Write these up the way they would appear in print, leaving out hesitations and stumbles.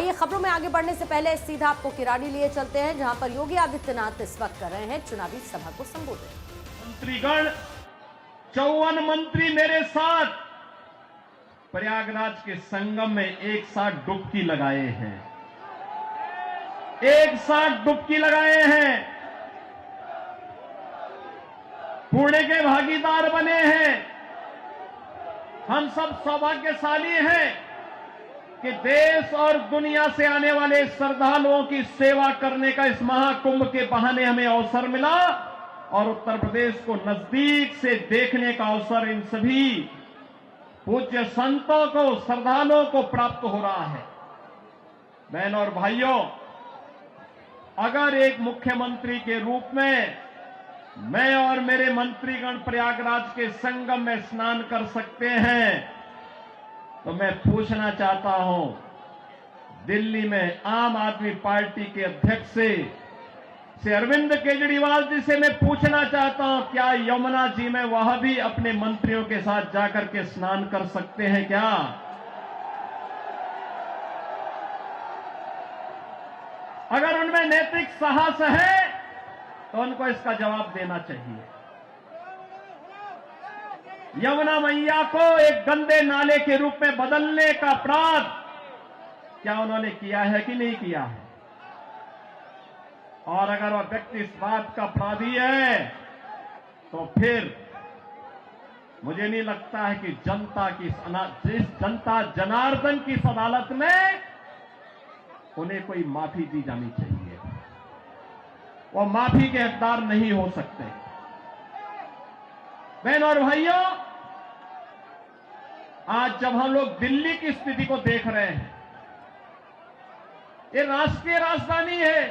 आइए खबरों में आगे बढ़ने से पहले सीधा आपको किराड़ी लिए चलते हैं, जहां पर योगी आदित्यनाथ इस वक्त कर रहे हैं चुनावी सभा को संबोधित। मंत्रीगण 54 मंत्री मेरे साथ प्रयागराज के संगम में एक साथ डुबकी लगाए हैं, एक साथ डुबकी लगाए हैं, पुण्य के भागीदार बने हैं। हम सब सौभाग्यशाली हैं कि देश और दुनिया से आने वाले श्रद्धालुओं की सेवा करने का इस महाकुंभ के बहाने हमें अवसर मिला और उत्तर प्रदेश को नजदीक से देखने का अवसर इन सभी पूज्य संतों को, श्रद्धालुओं को प्राप्त हो रहा है। बहनों और भाइयों, अगर एक मुख्यमंत्री के रूप में मैं और मेरे मंत्रीगण प्रयागराज के संगम में स्नान कर सकते हैं, तो मैं पूछना चाहता हूं, दिल्ली में आम आदमी पार्टी के अध्यक्ष से अरविंद केजरीवाल जी से मैं पूछना चाहता हूं, क्या यमुना जी में वह भी अपने मंत्रियों के साथ जाकर के स्नान कर सकते हैं क्या? अगर उनमें नैतिक साहस है तो उनको इसका जवाब देना चाहिए। यमुना मैया को एक गंदे नाले के रूप में बदलने का अपराध क्या उन्होंने किया है कि नहीं किया है? और अगर वह व्यक्ति इस बात का अपराधी है तो फिर मुझे नहीं लगता है कि जिस जनता जनार्दन की इस अदालत में उन्हें कोई माफी दी जानी चाहिए। वो माफी के हकदार नहीं हो सकते। बहनों और भाइयों, आज जब हम लोग दिल्ली की स्थिति को देख रहे हैं, ये राष्ट्रीय राजधानी है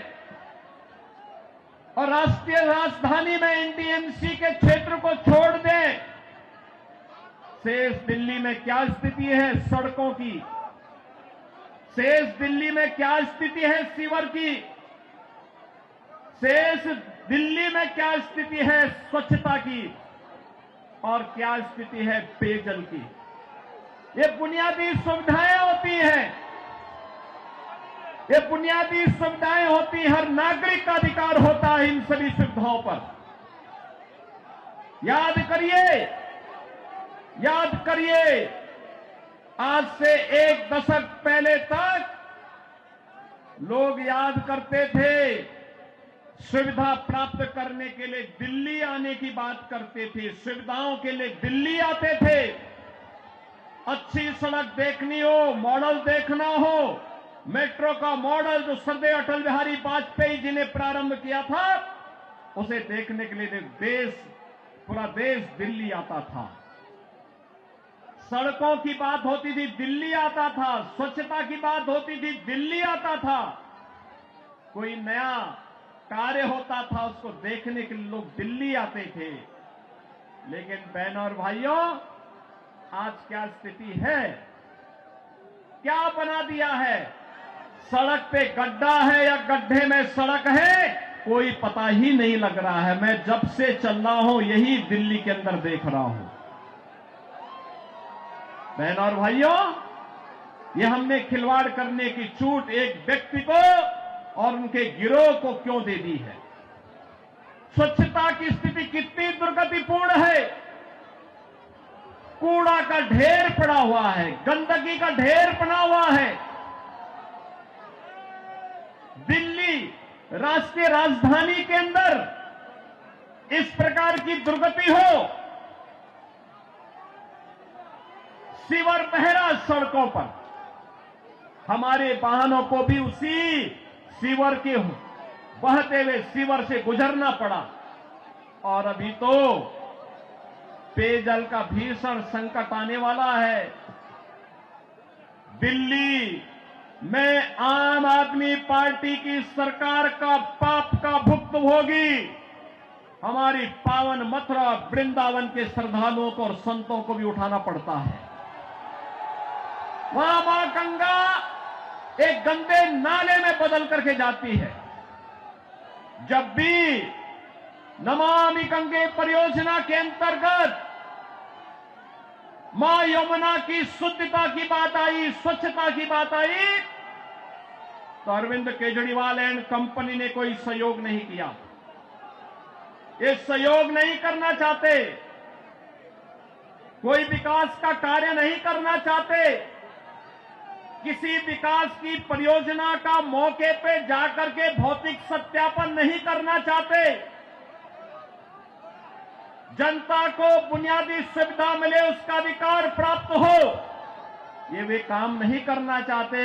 और राष्ट्रीय राजधानी में एनडीएमसी के क्षेत्र को छोड़ दें, शेष दिल्ली में क्या स्थिति है सड़कों की, शेष दिल्ली में क्या स्थिति है सीवर की, शेष दिल्ली में क्या स्थिति है स्वच्छता की और क्या स्थिति है पेयजल की। ये बुनियादी सुविधाएं होती हैं, ये बुनियादी सुविधाएं होती, हर नागरिक का अधिकार होता है इन सभी सुविधाओं पर। याद करिए, आज से एक दशक पहले तक लोग याद करते थे, सुविधा प्राप्त करने के लिए दिल्ली आने की बात करते थे, सुविधाओं के लिए दिल्ली आते थे। अच्छी सड़क देखनी हो, मॉडल देखना हो, मेट्रो का मॉडल जो सरदेव अटल बिहारी वाजपेयी जी ने प्रारंभ किया था, उसे देखने के लिए पूरा देश दिल्ली आता था। सड़कों की बात होती थी, दिल्ली आता था, स्वच्छता की बात होती थी, दिल्ली आता था, कोई नया कार्य होता था उसको देखने के लिए लोग दिल्ली आते थे। लेकिन बहनों और भाइयों, आज क्या स्थिति है, क्या बना दिया है? सड़क पे गड्ढा है या गड्ढे में सड़क है, कोई पता ही नहीं लग रहा है। मैं जब से चल रहा हूं यही दिल्ली के अंदर देख रहा हूं। बहनों और भाइयों, ये हमने खिलवाड़ करने की छूट एक व्यक्ति को और उनके गिरोह को क्यों दे दी है? स्वच्छता की स्थिति कितनी दुर्गतिपूर्ण है। कूड़ा का ढेर पड़ा हुआ है, गंदगी का ढेर पड़ा हुआ है। दिल्ली राष्ट्रीय राजधानी के अंदर इस प्रकार की दुर्गति हो, सीवर बह रहा सड़कों पर, हमारे वाहनों को भी उसी सीवर के बहते हुए सीवर से गुजरना पड़ा। और अभी तो पेयजल का भीषण संकट आने वाला है। दिल्ली में आम आदमी पार्टी की सरकार का पाप का भुक्तभोगी हमारी पावन मथुरा वृंदावन के श्रद्धालुओं को और संतों को भी उठाना पड़ता है। वहां मां गंगा एक गंदे नाले में बदल करके जाती है। जब भी नमामि गंगे परियोजना के अंतर्गत मां यमुना की शुद्धता की बात आई, स्वच्छता की बात आई, तो अरविंद केजरीवाल एंड कंपनी ने कोई सहयोग नहीं किया। ये सहयोग नहीं करना चाहते, कोई विकास का कार्य नहीं करना चाहते, किसी विकास की परियोजना का मौके पे जाकर के भौतिक सत्यापन नहीं करना चाहते, जनता को बुनियादी सुविधा मिले, उसका अधिकार प्राप्त हो, ये वे काम नहीं करना चाहते।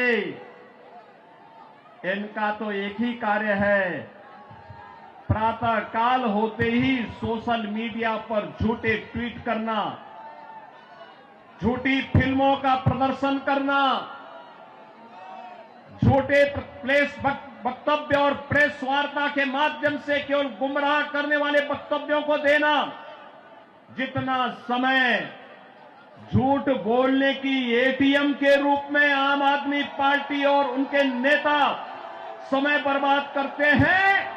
इनका तो एक ही कार्य है, प्रातः काल होते ही सोशल मीडिया पर झूठे ट्वीट करना, झूठी फिल्मों का प्रदर्शन करना, झूठे प्रेस वक्तव्य और प्रेस वार्ता के माध्यम से केवल गुमराह करने वाले वक्तव्यों को देना। जितना समय झूठ बोलने की एटीएम के रूप में आम आदमी पार्टी और उनके नेता समय बर्बाद करते हैं,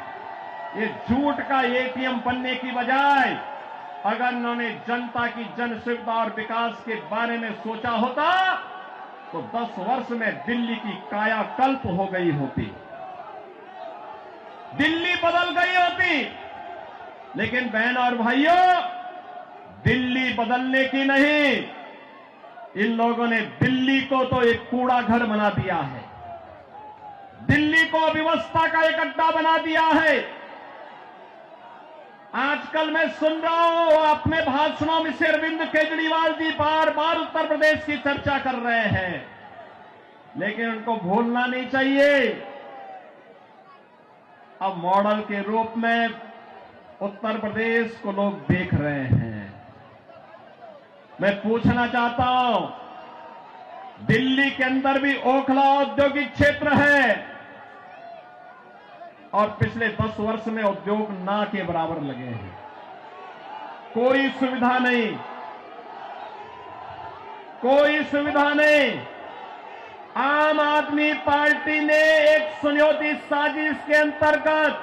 ये झूठ का एटीएम बनने की बजाय अगर उन्होंने जनता की जन सुविधा और विकास के बारे में सोचा होता तो 10 वर्ष में दिल्ली की कायाकल्प हो गई होती, दिल्ली बदल गई होती। लेकिन बहन और भाइयों, दिल्ली बदलने की नहीं, इन लोगों ने दिल्ली को तो एक कूड़ा घर बना दिया है, दिल्ली को अव्यवस्था का एक अड्डा बना दिया है। आजकल मैं सुन रहा हूं अपने भाषणों में से अरविंद केजरीवाल जी बार बार उत्तर प्रदेश की चर्चा कर रहे हैं, लेकिन उनको भूलना नहीं चाहिए अब मॉडल के रूप में उत्तर प्रदेश को लोग देख रहे हैं। मैं पूछना चाहता हूं, दिल्ली के अंदर भी ओखला औद्योगिक क्षेत्र है और पिछले 10 वर्ष में उद्योग ना के बराबर लगे हैं, कोई सुविधा नहीं, कोई सुविधा नहीं। आम आदमी पार्टी ने एक सुनियोजित साजिश के अंतर्गत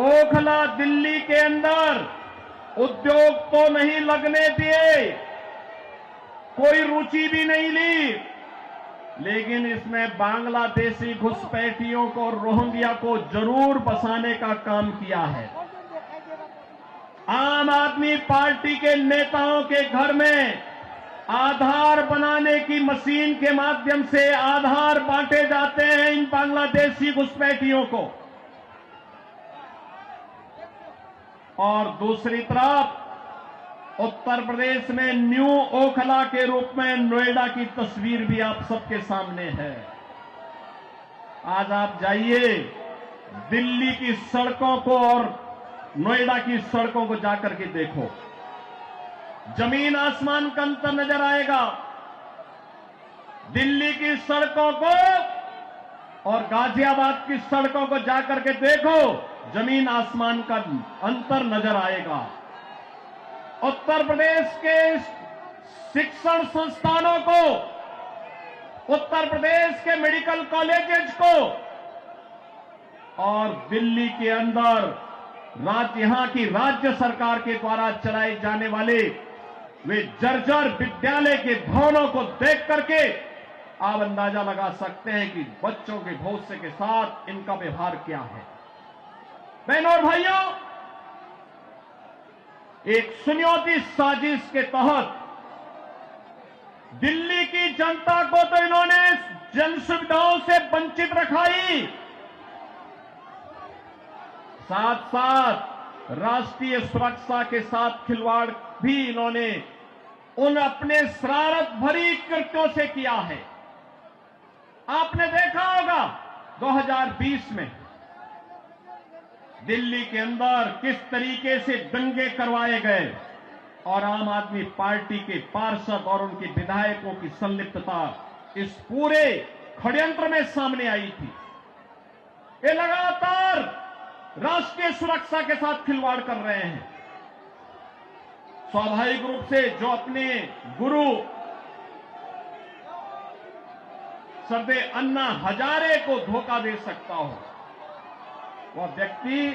ओखला दिल्ली के अंदर उद्योग तो नहीं लगने दिए, कोई रुचि भी नहीं ली, लेकिन इसमें बांग्लादेशी घुसपैठियों को, रोहिंग्या को जरूर बसाने का काम किया है। आम आदमी पार्टी के नेताओं के घर में आधार बनाने की मशीन के माध्यम से आधार बांटे जाते हैं इन बांग्लादेशी घुसपैठियों को, और दूसरी तरफ उत्तर प्रदेश में न्यू ओखला के रूप में नोएडा की तस्वीर भी आप सबके सामने है। आज आप जाइए दिल्ली की सड़कों को और नोएडा की सड़कों को जाकर के देखो, जमीन आसमान का अंतर नजर आएगा। दिल्ली की सड़कों को और गाजियाबाद की सड़कों को जाकर के देखो, जमीन आसमान का अंतर नजर आएगा। उत्तर प्रदेश के शिक्षण संस्थानों को, उत्तर प्रदेश के मेडिकल कॉलेजेस को और दिल्ली के अंदर यहां की राज्य सरकार के द्वारा चलाए जाने वाले वे जर्जर विद्यालय के भवनों को देख करके आप अंदाजा लगा सकते हैं कि बच्चों के भविष्य के साथ इनका व्यवहार क्या है। बहनों और भाइयों, एक सुनियोजित साजिश के तहत दिल्ली की जनता को तो इन्होंने जन सुविधाओं से वंचित रखा ही, साथ साथ राष्ट्रीय सुरक्षा के साथ खिलवाड़ भी इन्होंने उन अपने शरारत भरी कृत्यों से किया है। आपने देखा होगा 2020 में दिल्ली के अंदर किस तरीके से दंगे करवाए गए और आम आदमी पार्टी के पार्षद और उनके विधायकों की संलिप्तता इस पूरे षड्यंत्र में सामने आई थी। ये लगातार राष्ट्रीय सुरक्षा के साथ खिलवाड़ कर रहे हैं। स्वाभाविक रूप से जो अपने गुरु सरदे अन्ना हजारे को धोखा दे सकता हो, वह व्यक्ति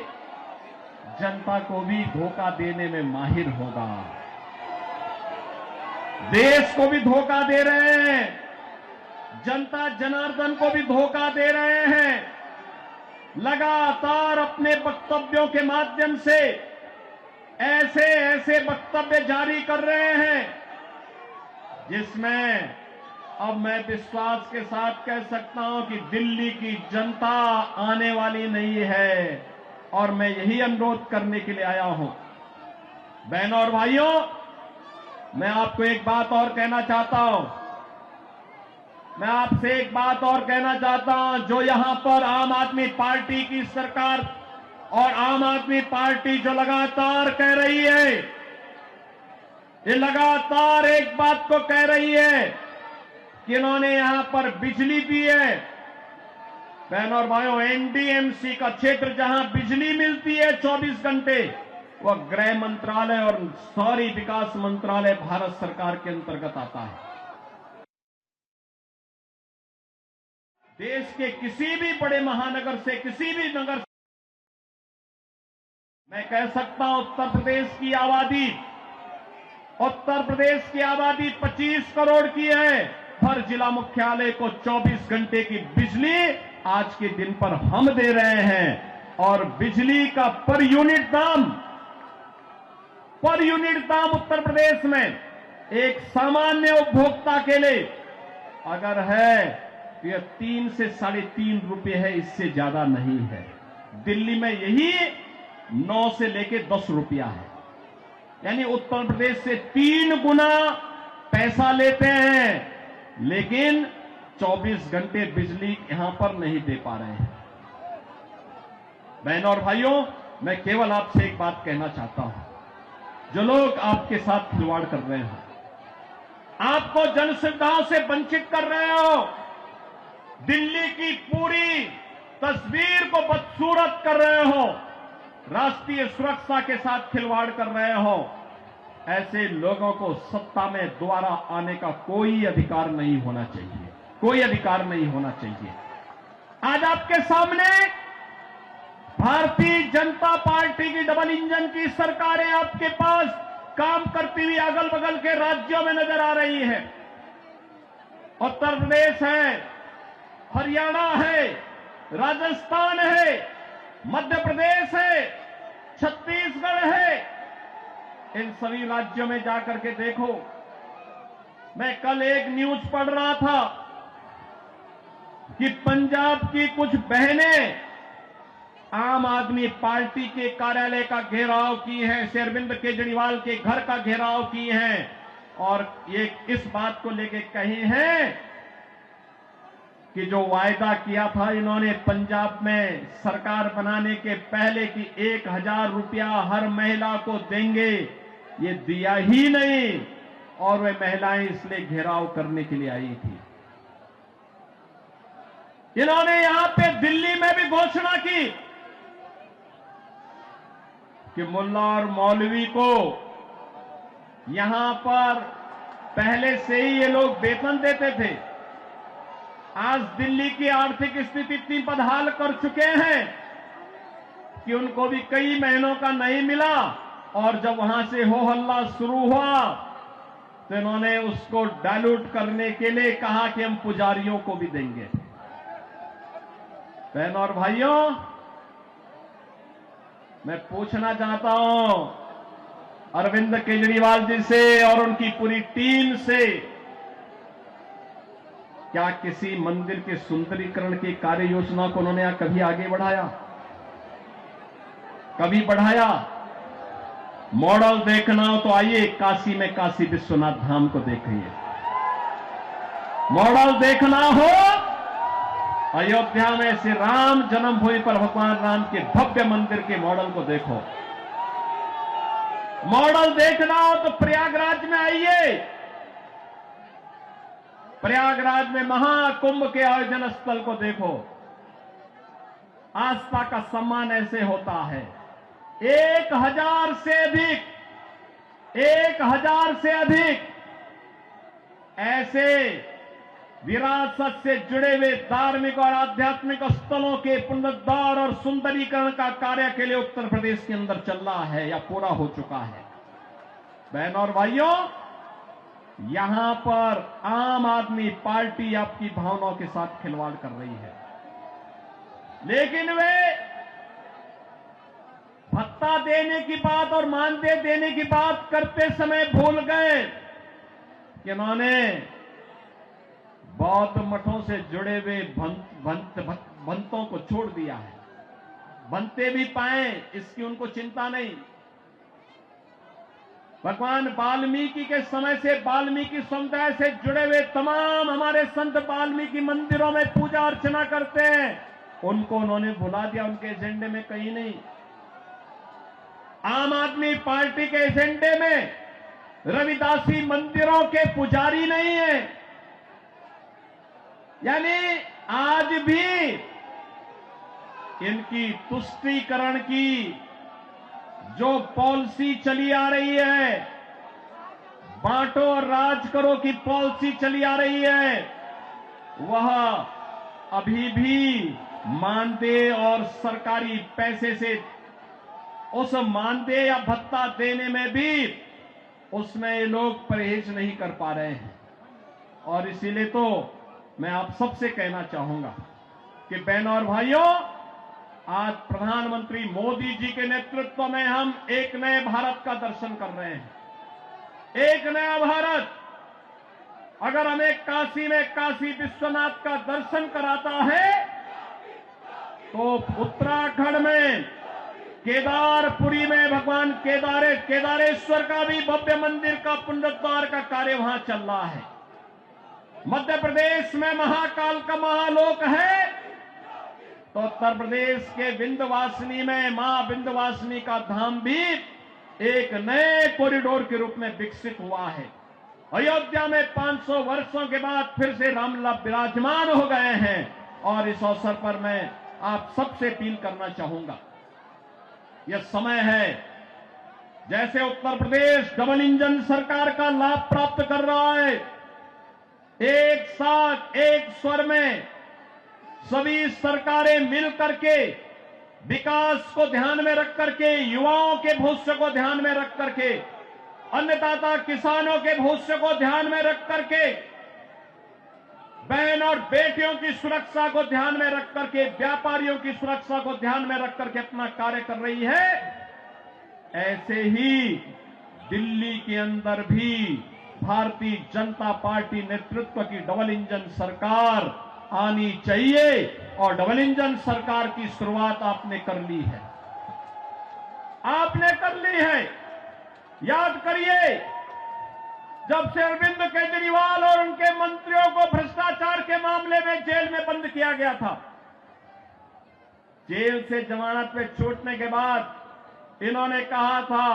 जनता को भी धोखा देने में माहिर होगा। देश को भी धोखा दे रहे हैं, जनता जनार्दन को भी धोखा दे रहे हैं। लगातार अपने वक्तव्यों के माध्यम से ऐसे ऐसे वक्तव्य जारी कर रहे हैं जिसमें अब मैं विश्वास के साथ कह सकता हूं कि दिल्ली की जनता आने वाली नहीं है, और मैं यही अनुरोध करने के लिए आया हूं। बहनों और भाइयों, मैं आपको एक बात और कहना चाहता हूं। मैं आपसे एक बात और कहना चाहता हूं। जो यहां पर आम आदमी पार्टी की सरकार और आम आदमी पार्टी जो लगातार कह रही है, ये लगातार एक बात को कह रही है कि इन्होंने यहां पर बिजली दी है। बहनों और भाइयों, एनडीएमसी का क्षेत्र जहां बिजली मिलती है 24 घंटे, वह गृह मंत्रालय और शहरी विकास मंत्रालय भारत सरकार के अंतर्गत आता है। देश के किसी भी बड़े महानगर से, किसी भी नगर, मैं कह सकता हूं उत्तर प्रदेश की आबादी 25 करोड़ की है। हर जिला मुख्यालय को 24 घंटे की बिजली आज के दिन पर हम दे रहे हैं, और बिजली का पर यूनिट दाम उत्तर प्रदेश में एक सामान्य उपभोक्ता के लिए अगर है तो यह 3 से 3.5 रुपए है, इससे ज्यादा नहीं है। दिल्ली में यही 9 से लेके 10 रुपया है, यानी उत्तर प्रदेश से 3 गुना पैसा लेते हैं, लेकिन 24 घंटे बिजली यहां पर नहीं दे पा रहे हैं। बहनों और भाइयों, मैं केवल आपसे एक बात कहना चाहता हूं। जो लोग आपके साथ खिलवाड़ कर रहे हो, आपको जन सुविधाओं से वंचित कर रहे हो, दिल्ली की पूरी तस्वीर को बदसूरत कर रहे हो, राष्ट्रीय सुरक्षा के साथ खिलवाड़ कर रहे हो, ऐसे लोगों को सत्ता में दोबारा आने का कोई अधिकार नहीं होना चाहिए, कोई अधिकार नहीं होना चाहिए। आज आपके सामने भारतीय जनता पार्टी की डबल इंजन की सरकारें आपके पास काम करती हुई अगल बगल के राज्यों में नजर आ रही है। उत्तर प्रदेश है, हरियाणा है, राजस्थान है, मध्य प्रदेश है, छत्तीसगढ़ है। इन सभी राज्यों में जाकर के देखो। मैं कल एक न्यूज पढ़ रहा था कि पंजाब की कुछ बहनें आम आदमी पार्टी के कार्यालय का घेराव की हैं, श्री अरविंद केजरीवाल के घर का घेराव की हैं, और ये इस बात को लेके कही हैं कि जो वायदा किया था इन्होंने पंजाब में सरकार बनाने के पहले कि 1000 रुपया हर महिला को देंगे, ये दिया ही नहीं, और वे महिलाएं इसलिए घेराव करने के लिए आई थी। इन्होंने यहां पे दिल्ली में भी घोषणा की कि मुल्ला और मौलवी को यहां पर पहले से ही ये लोग वेतन देते थे। आज दिल्ली की आर्थिक स्थिति इतनी बदहाल कर चुके हैं कि उनको भी कई महीनों का नहीं मिला, और जब वहां से हो हल्ला शुरू हुआ तो इन्होंने उसको डाइल्यूट करने के लिए कहा कि हम पुजारियों को भी देंगे। बहनों और भाइयों, मैं पूछना चाहता हूं अरविंद केजरीवाल जी से और उनकी पूरी टीम से, क्या किसी मंदिर के सुंदरीकरण की कार्य योजना को उन्होंने कभी आगे बढ़ाया? कभी बढ़ाया? मॉडल देखना हो तो आइए काशी में काशी विश्वनाथ धाम को देखिए। मॉडल देखना हो अयोध्या में श्री राम जन्मभूमि पर भगवान राम के भव्य मंदिर के मॉडल को देखो। मॉडल देखना हो तो प्रयागराज में आइए। प्रयागराज में महाकुंभ के आयोजन स्थल को देखो। आस्था का सम्मान ऐसे होता है। 1000 से अधिक ऐसे विरासत से जुड़े हुए धार्मिक और आध्यात्मिक स्थलों के पुनरुद्धार और सुंदरीकरण का कार्य के लिए उत्तर प्रदेश के अंदर चल रहा है या पूरा हो चुका है। बहनों और भाइयों, यहां पर आम आदमी पार्टी आपकी भावनाओं के साथ खिलवाड़ कर रही है, लेकिन वे भत्ता देने की बात और मानदेय देने की बात करते समय भूल गए कि उन्होंने बौद्ध मठों से जुड़े हुए भंतों को छोड़ दिया है। बनते भी पाए इसकी उनको चिंता नहीं। भगवान वाल्मीकि के समय से वाल्मीकि समुदाय से जुड़े हुए तमाम हमारे संत वाल्मीकि मंदिरों में पूजा अर्चना करते हैं, उनको उन्होंने भुला दिया, उनके एजेंडे में कहीं नहीं। आम आदमी पार्टी के एजेंडे में रविदासी मंदिरों के पुजारी नहीं है। यानी आज भी इनकी तुष्टीकरण की जो पॉलिसी चली आ रही है, बांटो और राज करो की पॉलिसी चली आ रही है, वह अभी भी मानदेय और सरकारी पैसे से उस मानदेय या भत्ता देने में भी उसमें ये लोग परहेज नहीं कर पा रहे हैं। और इसीलिए तो मैं आप सबसे कहना चाहूंगा कि बहनों और भाइयों, आज प्रधानमंत्री मोदी जी के नेतृत्व में हम एक नए भारत का दर्शन कर रहे हैं। एक नया भारत अगर हमें काशी में काशी विश्वनाथ का दर्शन कराता है, तो उत्तराखंड में केदारपुरी में भगवान केदारेश्वर का भी भव्य मंदिर का पुनरुद्धार का कार्य वहां चल रहा है। मध्य प्रदेश में महाकाल का महालोक है, तो उत्तर प्रदेश के विंध्यवासिनी में मां विंध्यवासिनी का धाम भी एक नए कॉरिडोर के रूप में विकसित हुआ है। अयोध्या में 500 वर्षों के बाद फिर से रामलला विराजमान हो गए हैं। और इस अवसर पर मैं आप सबसे अपील करना चाहूंगा, यह समय है, जैसे उत्तर प्रदेश डबल इंजन सरकार का लाभ प्राप्त कर रहा है, एक साथ एक स्वर में सभी सरकारें मिल करके विकास को ध्यान में रख करके, युवाओं के भविष्य को ध्यान में रख करके, अन्नदाता किसानों के भविष्य को ध्यान में रख करके, बहन और बेटियों की सुरक्षा को ध्यान में रख करके, व्यापारियों की सुरक्षा को ध्यान में रख करके अपना कार्य कर रही है। ऐसे ही दिल्ली के अंदर भी भारतीय जनता पार्टी नेतृत्व की डबल इंजन सरकार आनी चाहिए, और डबल इंजन सरकार की शुरुआत आपने कर ली है। आपने कर ली है। याद करिए, जब से अरविंद केजरीवाल और उनके मंत्रियों को भ्रष्टाचार के मामले में जेल में बंद किया गया था, जेल से जमानत पे छूटने के बाद इन्होंने कहा था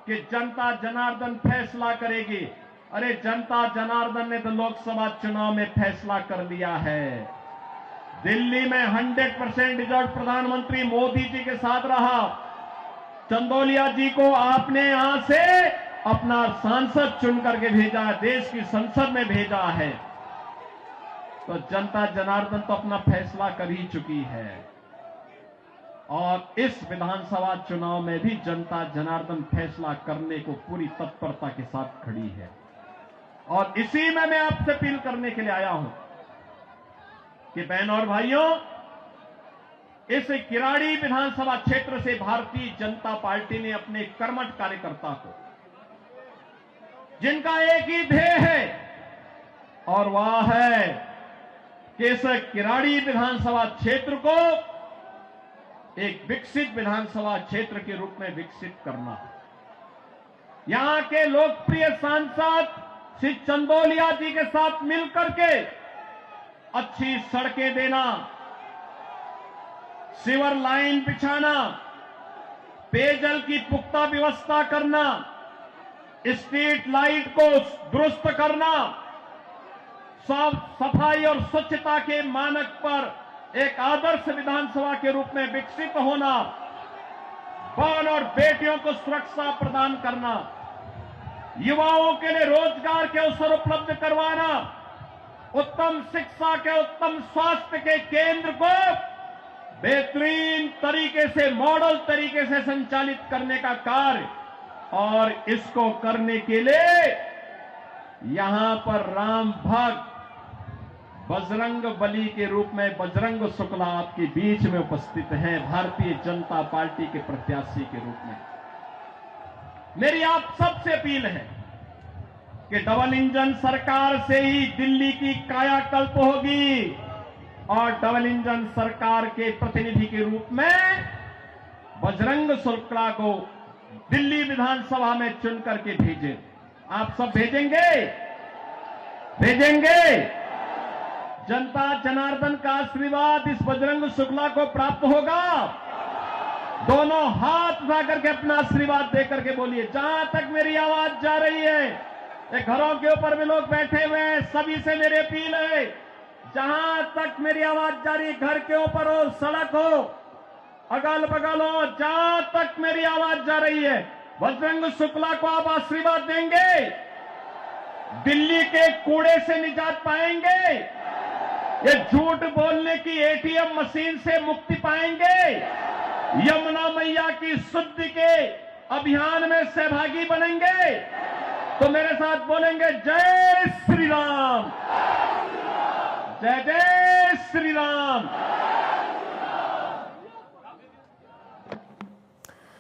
कि जनता जनार्दन फैसला करेगी। अरे जनता जनार्दन ने तो लोकसभा चुनाव में फैसला कर दिया है। दिल्ली में 100% रिजल्ट प्रधानमंत्री मोदी जी के साथ रहा। चंदौलिया जी को आपने यहां से अपना सांसद चुन करके भेजा, देश की संसद में भेजा है, तो जनता जनार्दन तो अपना फैसला कर ही चुकी है। और इस विधानसभा चुनाव में भी जनता जनार्दन फैसला करने को पूरी तत्परता के साथ खड़ी है। और इसी में मैं आपसे अपील करने के लिए आया हूं कि बहनों और भाइयों, इस किराड़ी विधानसभा क्षेत्र से भारतीय जनता पार्टी ने अपने कर्मठ कार्यकर्ता को, जिनका एक ही ध्येय है और वह है कि इस किराड़ी विधानसभा क्षेत्र को एक विकसित विधानसभा क्षेत्र के रूप में विकसित करना। यहां के लोकप्रिय सांसद श्री चंदौलिया जी के साथ मिलकर के अच्छी सड़कें देना, सीवर लाइन बिछाना, पेयजल की पुख्ता व्यवस्था करना, स्ट्रीट लाइट को दुरुस्त करना, साफ सफाई और स्वच्छता के मानक पर एक आदर्श विधानसभा के रूप में विकसित होना, बहन और बेटियों को सुरक्षा प्रदान करना, युवाओं के लिए रोजगार के अवसर उपलब्ध करवाना, उत्तम शिक्षा के, उत्तम स्वास्थ्य के केंद्र को बेहतरीन तरीके से, मॉडल तरीके से संचालित करने का कार्य, और इसको करने के लिए यहां पर राम भक्त बजरंग बली के रूप में बजरंग शुक्ला आपके बीच में उपस्थित हैं, भारतीय जनता पार्टी के प्रत्याशी के रूप में। मेरी आप सबसे अपील है कि डबल इंजन सरकार से ही दिल्ली की कायाकल्प होगी और डबल इंजन सरकार के प्रतिनिधि के रूप में बजरंग शुक्ला को दिल्ली विधानसभा में चुन करके भेजें। आप सब भेजेंगे? भेजेंगे? जनता जनार्दन का आशीर्वाद इस बजरंग शुक्ला को प्राप्त होगा। दोनों हाथ उठा करके अपना आशीर्वाद दे करके बोलिए। जहां तक मेरी आवाज जा रही है, ये घरों के ऊपर भी लोग बैठे हुए हैं, सभी से मेरी अपील है, जहां तक मेरी आवाज जा रही है, घर के ऊपर हो, सड़क हो, अगल बगल हो, जहां तक मेरी आवाज जा रही है, बजरंग शुक्ला को आप आशीर्वाद देंगे? दिल्ली के कूड़े से निजात पाएंगे? ये झूठ बोलने की एटीएम मशीन से मुक्ति पाएंगे? यमुना मैया की शुद्धि के अभियान में सहभागी बनेंगे? तो मेरे साथ बोलेंगे जय श्री राम, जय जय